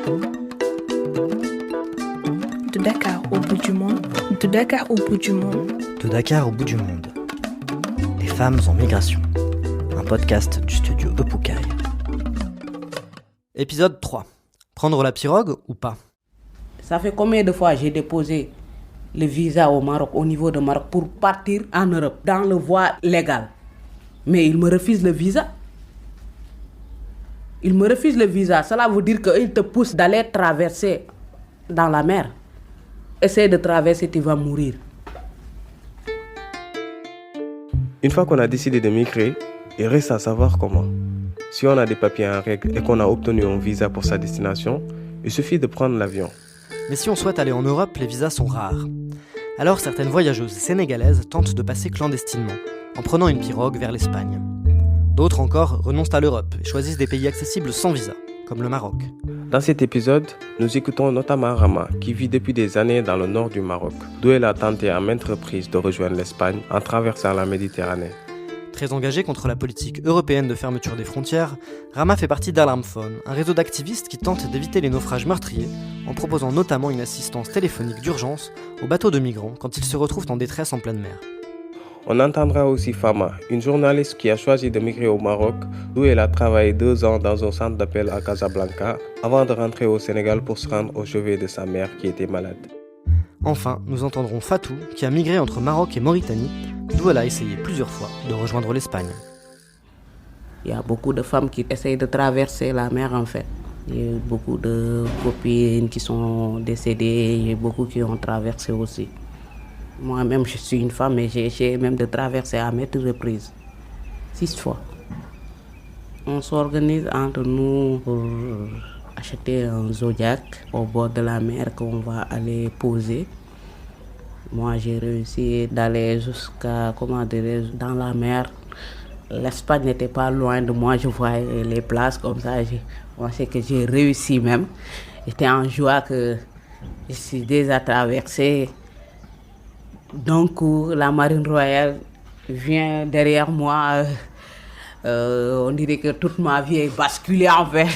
De Dakar au bout du monde. De Dakar au bout du monde. De Dakar au bout du monde. Les femmes en migration. Un podcast du studio Epoucaille. Épisode 3. Prendre la pirogue ou pas? Ça fait combien de fois j'ai déposé le visa au Maroc, au niveau de Maroc, pour partir en Europe, dans le voie légale. Mais ils me refusent le visa. Ils me refusent le visa. Cela veut dire qu'ils te poussent d'aller traverser dans la mer. Essaye de traverser, tu vas mourir. Une fois qu'on a décidé de migrer, il reste à savoir comment. Si on a des papiers en règle et qu'on a obtenu un visa pour sa destination, il suffit de prendre l'avion. Mais si on souhaite aller en Europe, les visas sont rares. Alors certaines voyageuses sénégalaises tentent de passer clandestinement, en prenant une pirogue vers l'Espagne. D'autres encore renoncent à l'Europe et choisissent des pays accessibles sans visa, comme le Maroc. Dans cet épisode, nous écoutons notamment Rama, qui vit depuis des années dans le nord du Maroc, d'où elle a tenté à maintes reprises de rejoindre l'Espagne en traversant la Méditerranée. Très engagée contre la politique européenne de fermeture des frontières, Rama fait partie d'Alarm Phone, un réseau d'activistes qui tente d'éviter les naufrages meurtriers, en proposant notamment une assistance téléphonique d'urgence aux bateaux de migrants quand ils se retrouvent en détresse en pleine mer. On entendra aussi Fama, une journaliste qui a choisi de migrer au Maroc, d'où elle a travaillé 2 ans dans un centre d'appel à Casablanca, avant de rentrer au Sénégal pour se rendre au chevet de sa mère qui était malade. Enfin, nous entendrons Fatou, qui a migré entre Maroc et Mauritanie, d'où elle a essayé plusieurs fois de rejoindre l'Espagne. Il y a beaucoup de femmes qui essayent de traverser la mer en fait. Il y a beaucoup de copines qui sont décédées, il y a beaucoup qui ont traversé aussi. Moi-même, je suis une femme et j'ai essayé même de traverser à maintes reprises. 6 fois. On s'organise entre nous pour acheter un Zodiac au bord de la mer qu'on va aller poser. Moi, j'ai réussi d'aller jusqu'à, dans la mer. L'Espagne n'était pas loin de moi, je voyais les places comme ça. Je pensais que j'ai réussi même. J'étais en joie que je suis déjà traversée. Donc, la marine royale vient derrière moi. On dirait que toute ma vie est basculée en fait.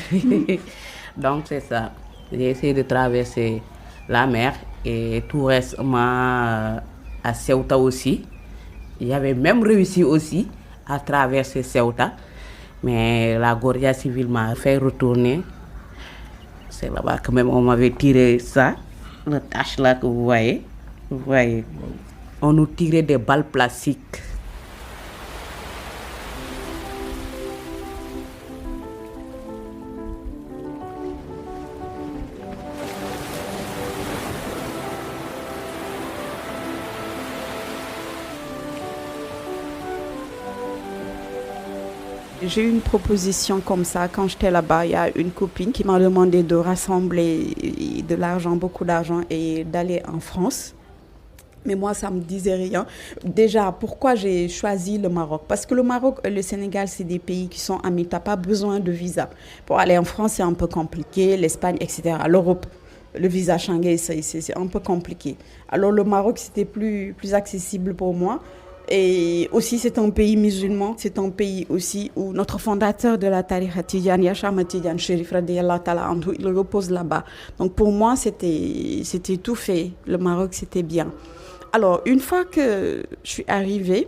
Donc, c'est ça. J'ai essayé de traverser la mer et tout récemment à Ceuta aussi. J'avais même réussi aussi à traverser Ceuta. Mais la Guardia civile m'a fait retourner. C'est là-bas que même on m'avait tiré ça, la tache là que vous voyez. Vous voyez. On nous tirait des balles plastiques. J'ai eu une proposition comme ça quand j'étais là-bas. Il y a une copine qui m'a demandé de rassembler de l'argent, beaucoup d'argent et d'aller en France. Mais moi, ça ne me disait rien. Déjà, pourquoi j'ai choisi le Maroc? Parce que le Maroc et le Sénégal, c'est des pays qui sont amis. Tu n'as pas besoin de visa. Pour aller en France, c'est un peu compliqué. L'Espagne, etc. L'Europe, le visa Schengen, c'est un peu compliqué. Alors, le Maroc, c'était plus accessible pour moi. Et aussi, c'est un pays musulman. C'est un pays aussi où notre fondateur de la tariqa Tidjane, Yachama Tidjane Chérif radiyallahu ta'ala anhu, il repose là-bas. Donc, pour moi, c'était tout fait. Le Maroc, c'était bien. Alors, une fois que je suis arrivée,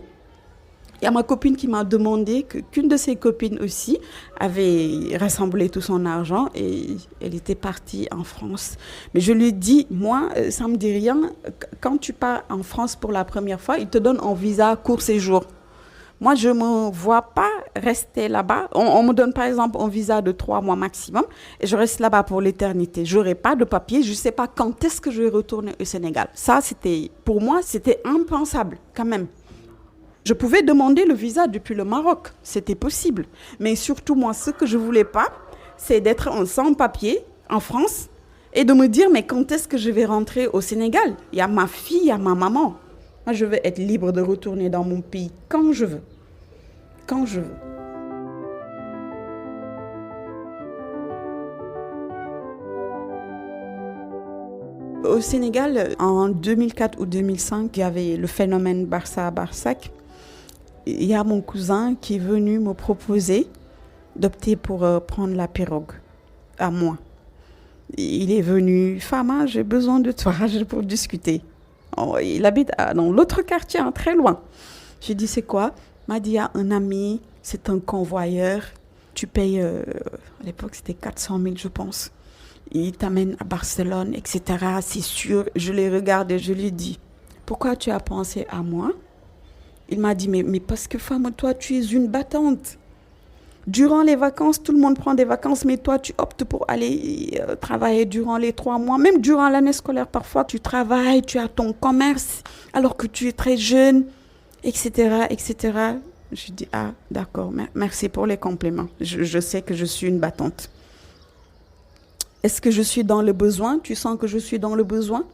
il y a ma copine qui m'a demandé qu'une de ses copines aussi avait rassemblé tout son argent et elle était partie en France. Mais je lui ai dit, moi, ça ne me dit rien. Quand tu pars en France pour la première fois, ils te donnent un visa court séjour. Moi, je ne me vois pas rester là-bas. On me donne par exemple un visa de 3 mois maximum et je reste là-bas pour l'éternité. Je n'aurai pas de papier, je ne sais pas quand est-ce que je vais retourner au Sénégal. Ça, pour moi, c'était impensable quand même. Je pouvais demander le visa depuis le Maroc, c'était possible. Mais surtout, moi, ce que je ne voulais pas, c'est d'être en sans-papier en France et de me dire, mais quand est-ce que je vais rentrer au Sénégal? Il y a ma fille, il y a ma maman. Moi, je veux être libre de retourner dans mon pays quand je veux. Quand je veux. Au Sénégal, en 2004 ou 2005, il y avait le phénomène Barça-Barsac. Il y a mon cousin qui est venu me proposer d'opter pour prendre la pirogue à moi. Il est venu, Fama, j'ai besoin de toi pour discuter. Il habite dans l'autre quartier, très loin. J'ai dit, c'est quoi? Il m'a dit, il y a un ami, c'est un convoyeur. Tu payes, à l'époque, c'était 400 000, je pense. Il t'amène à Barcelone, etc. C'est sûr. Je l'ai regardé, je lui ai dit, pourquoi tu as pensé à moi? Il m'a dit, mais parce que femme, toi, tu es une battante. Durant les vacances, tout le monde prend des vacances, mais toi, tu optes pour aller travailler durant les 3 mois. Même durant l'année scolaire, parfois, tu travailles, tu as ton commerce, alors que tu es très jeune, etc., etc. Je dis, ah, d'accord, merci pour les compliments. Je sais que je suis une battante. Est-ce que je suis dans le besoin? Tu sens que je suis dans le besoin?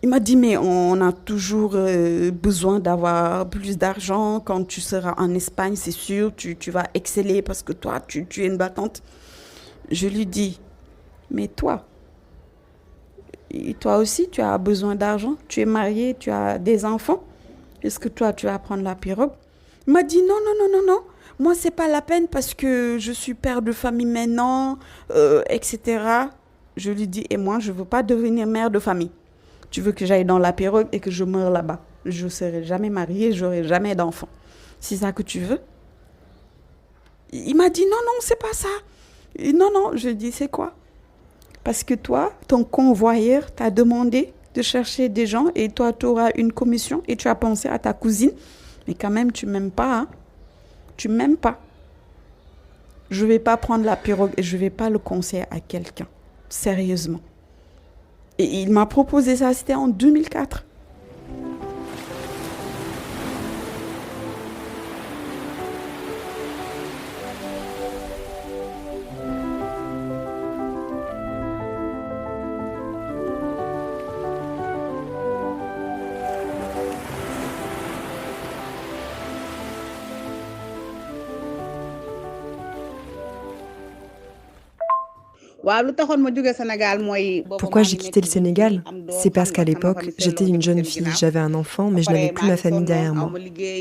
Il m'a dit, mais on a toujours besoin d'avoir plus d'argent. Quand tu seras en Espagne, c'est sûr, tu vas exceller parce que toi, tu es une battante. Je lui dis, mais toi aussi, tu as besoin d'argent. Tu es marié, tu as des enfants. Est-ce que toi, tu vas prendre la pirogue? Il m'a dit, non. Moi, c'est pas la peine parce que je suis père de famille maintenant, etc. Je lui dis, et moi, je veux pas devenir mère de famille. Tu veux que j'aille dans la pirogue et que je meure là-bas. Je ne serai jamais mariée, je n'aurai jamais d'enfant. C'est ça que tu veux? Il m'a dit, non, c'est pas ça. Non, je dis, c'est quoi? Parce que toi, ton convoyeur t'a demandé de chercher des gens et toi, tu auras une commission et tu as pensé à ta cousine. Mais quand même, tu m'aimes pas, hein? Tu m'aimes pas. Je ne vais pas prendre la pirogue et je ne vais pas le conseiller à quelqu'un. Sérieusement. Et il m'a proposé ça, c'était en 2004. Pourquoi j'ai quitté le Sénégal? C'est parce qu'à l'époque, j'étais une jeune fille, j'avais un enfant, mais je n'avais plus ma famille derrière moi.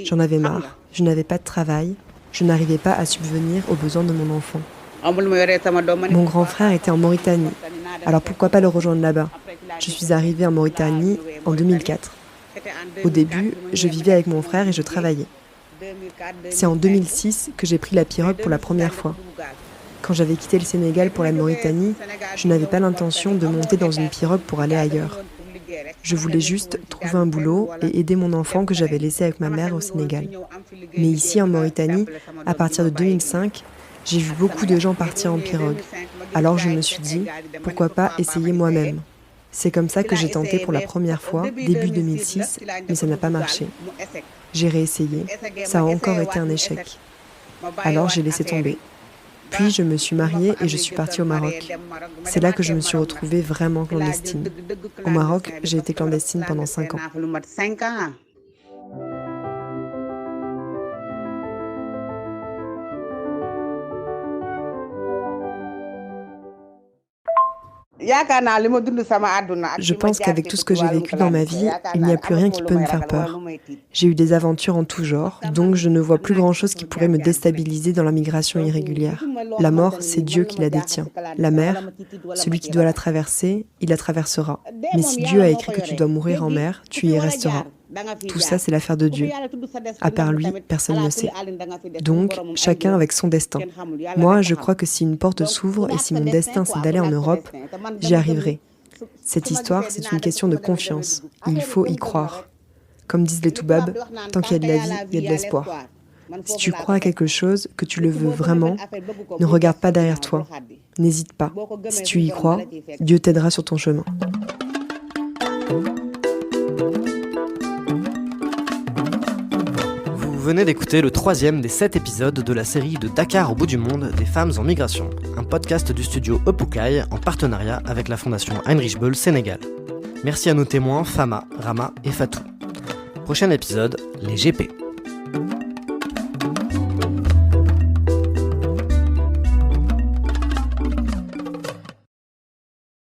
J'en avais marre, je n'avais pas de travail, je n'arrivais pas à subvenir aux besoins de mon enfant. Mon grand frère était en Mauritanie, alors pourquoi pas le rejoindre là-bas? Je suis arrivée en Mauritanie en 2004. Au début, je vivais avec mon frère et je travaillais. C'est en 2006 que j'ai pris la pirogue pour la première fois. Quand j'avais quitté le Sénégal pour la Mauritanie, je n'avais pas l'intention de monter dans une pirogue pour aller ailleurs. Je voulais juste trouver un boulot et aider mon enfant que j'avais laissé avec ma mère au Sénégal. Mais ici, en Mauritanie, à partir de 2005, j'ai vu beaucoup de gens partir en pirogue. Alors je me suis dit, pourquoi pas essayer moi-même? C'est comme ça que j'ai tenté pour la première fois, début 2006, mais ça n'a pas marché. J'ai réessayé, ça a encore été un échec. Alors j'ai laissé tomber. Puis je me suis mariée et je suis partie au Maroc. C'est là que je me suis retrouvée vraiment clandestine. Au Maroc, j'ai été clandestine pendant 5 ans. Je pense qu'avec tout ce que j'ai vécu dans ma vie, il n'y a plus rien qui peut me faire peur. J'ai eu des aventures en tout genre, donc je ne vois plus grand-chose qui pourrait me déstabiliser dans la migration irrégulière. La mort, c'est Dieu qui la détient. La mer, celui qui doit la traverser, il la traversera. Mais si Dieu a écrit que tu dois mourir en mer, tu y resteras. Tout ça, c'est l'affaire de Dieu. À part lui, personne ne sait. Donc, chacun avec son destin. Moi, je crois que si une porte s'ouvre et si mon destin c'est d'aller en Europe, j'y arriverai. Cette histoire, c'est une question de confiance. Il faut y croire. Comme disent les Toubabs, tant qu'il y a de la vie, il y a de l'espoir. Si tu crois à quelque chose, que tu le veux vraiment, ne regarde pas derrière toi. N'hésite pas. Si tu y crois, Dieu t'aidera sur ton chemin. Vous venez d'écouter le 3e des 7 épisodes de la série de Dakar au bout du monde des femmes en migration, un podcast du studio Opoukaï en partenariat avec la fondation Heinrich Böll Sénégal. Merci à nos témoins Fama, Rama et Fatou. Prochain épisode, les GP.